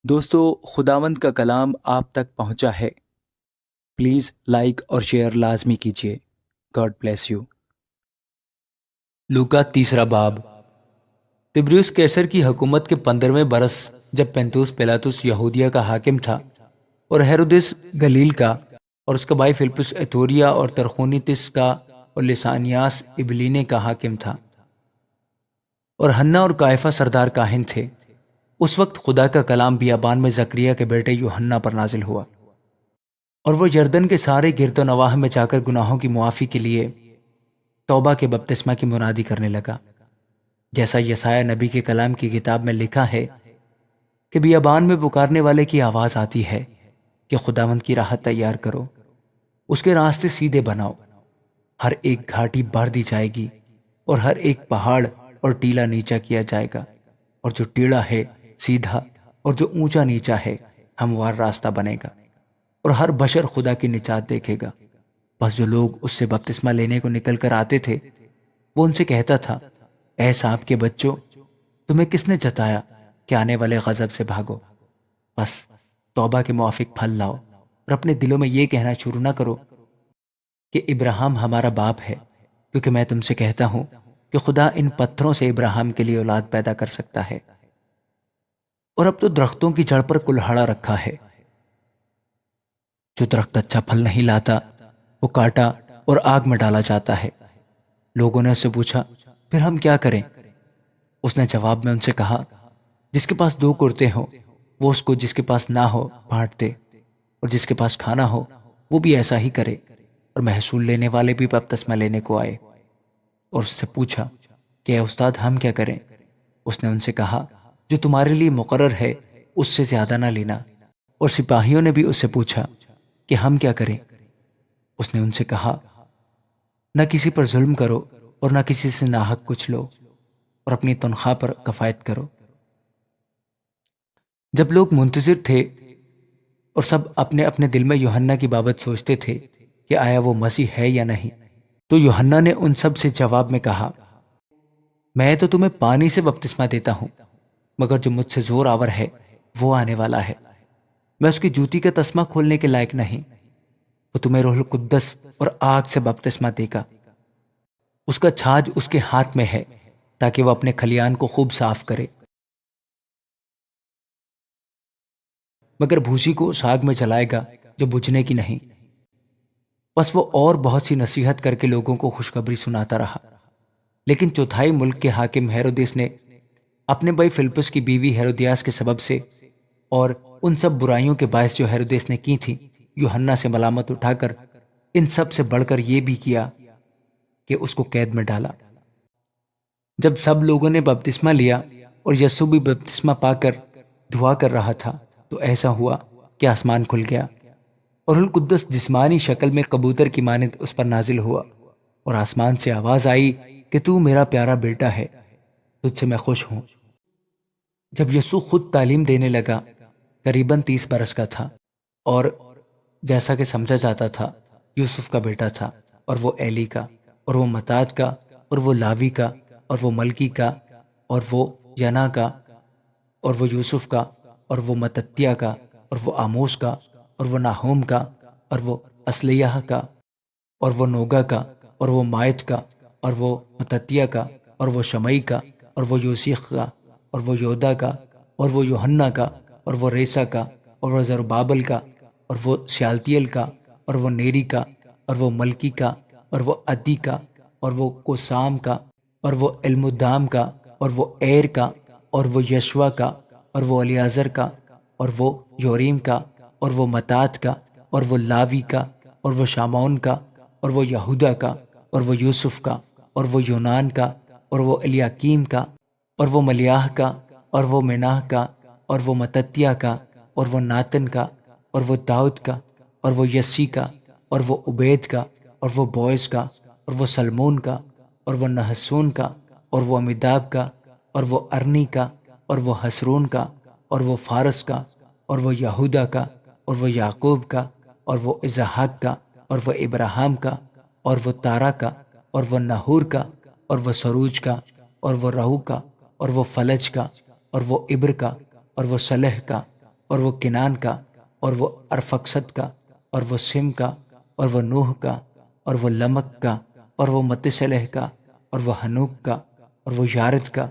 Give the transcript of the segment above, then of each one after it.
دوستو، خداوند کا کلام آپ تک پہنچا ہے۔ پلیز لائک اور شیئر لازمی کیجیے۔ God bless you. لوکا تیسرا باب۔ تبریوس کیسر کی حکومت کے 15ویں برس، جب پینتوس پیلاطس یہودیہ کا حاکم تھا اور ہیرودس گلیل کا، اور اس کا بھائی فلپس ایتھوریا اور ترخونیتس کا، اور لسانیاس ابلینے کا حاکم تھا، اور ہنا اور قائفہ سردار کاہن تھے، اس وقت خدا کا کلام بیابان میں زکریا کے بیٹے یوحنا پر نازل ہوا، اور وہ یردن کے سارے گرد و نواح میں جا کر گناہوں کی معافی کے لیے توبہ کے بپتسمہ کی منادی کرنے لگا، جیسا یسایہ نبی کے کلام کی کتاب میں لکھا ہے کہ بیابان میں پکارنے والے کی آواز آتی ہے کہ خداوند کی راہ تیار کرو، اس کے راستے سیدھے بناؤ۔ ہر ایک گھاٹی بھر دی جائے گی، اور ہر ایک پہاڑ اور ٹیلا نیچا کیا جائے گا، اور جو ٹیڑھا ہے سیدھا، اور جو اونچا نیچا ہے ہموار راستہ بنے گا، اور ہر بشر خدا کی نجات دیکھے گا۔ بس جو لوگ اس سے بپتسمہ لینے کو نکل کر آتے تھے، وہ ان سے کہتا تھا، اے سانپ کے بچوں، تمہیں کس نے جتایا کہ آنے والے غضب سے بھاگو؟ بس توبہ کے موافق پھل لاؤ، اور اپنے دلوں میں یہ کہنا شروع نہ کرو کہ ابراہیم ہمارا باپ ہے، کیونکہ میں تم سے کہتا ہوں کہ خدا ان پتھروں سے ابراہیم کے لیے اولاد پیدا کر سکتا ہے۔ اور اب تو درختوں کی جڑ پر کلہاڑا رکھا ہے، جو درخت اچھا پھل نہیں لاتا وہ کاٹا اور آگ میں ڈالا جاتا ہے۔ لوگوں نے اس سے پوچھا، پھر ہم کیا کریں؟ اس نے جواب میں ان سے کہا، جس کے پاس 2 کرتے ہوں وہ اس کو جس کے پاس نہ ہو بانٹ دے، اور جس کے پاس کھانا ہو وہ بھی ایسا ہی کرے۔ اور محصول لینے والے بھی بپتسمہ لینے کو آئے، اور اس سے پوچھا کہ اے استاد، ہم کیا کریں؟ اس نے ان سے کہا، جو تمہارے لیے مقرر ہے اس سے زیادہ نہ لینا۔ اور سپاہیوں نے بھی اس سے پوچھا کہ ہم کیا کریں؟ اس نے ان سے کہا، نہ کسی پر ظلم کرو، اور نہ کسی سے ناحق کچھ لو، اور اپنی تنخواہ پر کفایت کرو۔ جب لوگ منتظر تھے اور سب اپنے اپنے دل میں یوحنا کی بابت سوچتے تھے کہ آیا وہ مسیح ہے یا نہیں، تو یوحنا نے ان سب سے جواب میں کہا، میں تو تمہیں پانی سے بپتسمہ دیتا ہوں، مگر جو مجھ سے زور آور ہے وہ آنے والا ہے، میں اس کی جوتی کا تسمہ کھولنے کے لائق نہیں۔ وہ تمہیں روح القدس اور آگ سے بپتسمہ دے گا، اس کا چھاج اس کے ہاتھ میں ہے، تاکہ وہ اپنے کھلیان کو خوب صاف کرے، مگر بھوسی کو اس آگ میں جلائے گا جو بجھنے کی نہیں۔ بس وہ اور بہت سی نصیحت کر کے لوگوں کو خوشخبری سناتا رہا، لیکن چوتھائی ملک کے حاکم ہیرودیس نے اپنے بھائی فلپس کی بیوی ہیرودیاس کے سبب سے، اور ان سب برائیوں کے باعث جو ہیرودیس نے کی تھی، یوحنا سے ملامت اٹھا کر ان سب سے بڑھ کر یہ بھی کیا کہ اس کو قید میں ڈالا۔ جب سب لوگوں نے بپتسمہ لیا اور یسوع بھی بپتسمہ پا کر دعا کر رہا تھا، تو ایسا ہوا کہ آسمان کھل گیا، اور روح القدس جسمانی شکل میں کبوتر کی مانند اس پر نازل ہوا، اور آسمان سے آواز آئی کہ تو میرا پیارا بیٹا ہے، تجھ سے میں خوش ہوں۔ جب یسوع خود تعلیم دینے لگا، قریباً 30 برس کا تھا، اور جیسا کہ سمجھا جاتا تھا یوسف کا بیٹا تھا، اور وہ ایلی کا، اور وہ متات کا، اور وہ لاوی کا، اور وہ ملکی کا، اور وہ ینا کا، اور وہ یوسف کا، اور وہ متتیہ کا، اور وہ آموس کا، اور وہ ناہوم کا، اور وہ اسلیہ کا، اور وہ نوگا کا، اور وہ مائت کا، اور وہ متتیہ کا، اور وہ شمعی کا، اور وہ یوسیخ کا، اور وہ یودا کا، اور وہ یوحنا کا، اور وہ ریسا کا، اور وہ زربابل کا، اور وہ شیالتیل کا، اور وہ نیری کا، اور وہ ملکی کا، اور وہ عدی کا، اور وہ کوسام کا، اور وہ علمدام کا، اور وہ ایر کا، اور وہ یشوا کا، اور وہ الیازر کا، اور وہ یوریم کا، اور وہ متات کا، اور وہ لاوی کا، اور وہ شامعون کا، اور وہ یہودا کا، اور وہ یوسف کا، اور وہ یونان کا، اور وہ الیاکیم کا، اور وہ ملیاہ کا، اور وہ مناہ کا، اور وہ متتیہ کا، اور وہ ناتن کا، اور وہ داؤد کا، اور وہ یسی کا، اور وہ عبید کا، اور وہ بوئز کا، اور وہ سلمون کا، اور وہ نحسون کا، اور وہ امیداب کا، اور وہ ارنی کا، اور وہ حسرون کا، اور وہ فارس کا، اور وہ یہودا کا، اور وہ یعقوب کا، اور وہ اسحاق کا، اور وہ ابراہیم کا، اور وہ تارا کا، اور وہ نحور کا، اور وہ سروج کا، اور وہ رہو کا، اور وہ فلج کا، اور وہ ابر کا، اور وہ صلح کا، اور وہ کنان کا اور وہ ارفقسد کا اور وہ سم کا اور وہ نوح کا اور وہ لمک کا اور وہ متسلح کا اور وہ ہنوک کا اور وہ یارد کا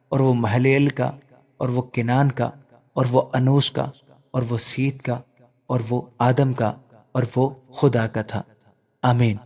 اور وہ محلیل کا اور وہ کنان کا اور وہ انوس کا اور وہ سیت کا اور وہ آدم کا اور وہ خدا کا تھا۔ آمین۔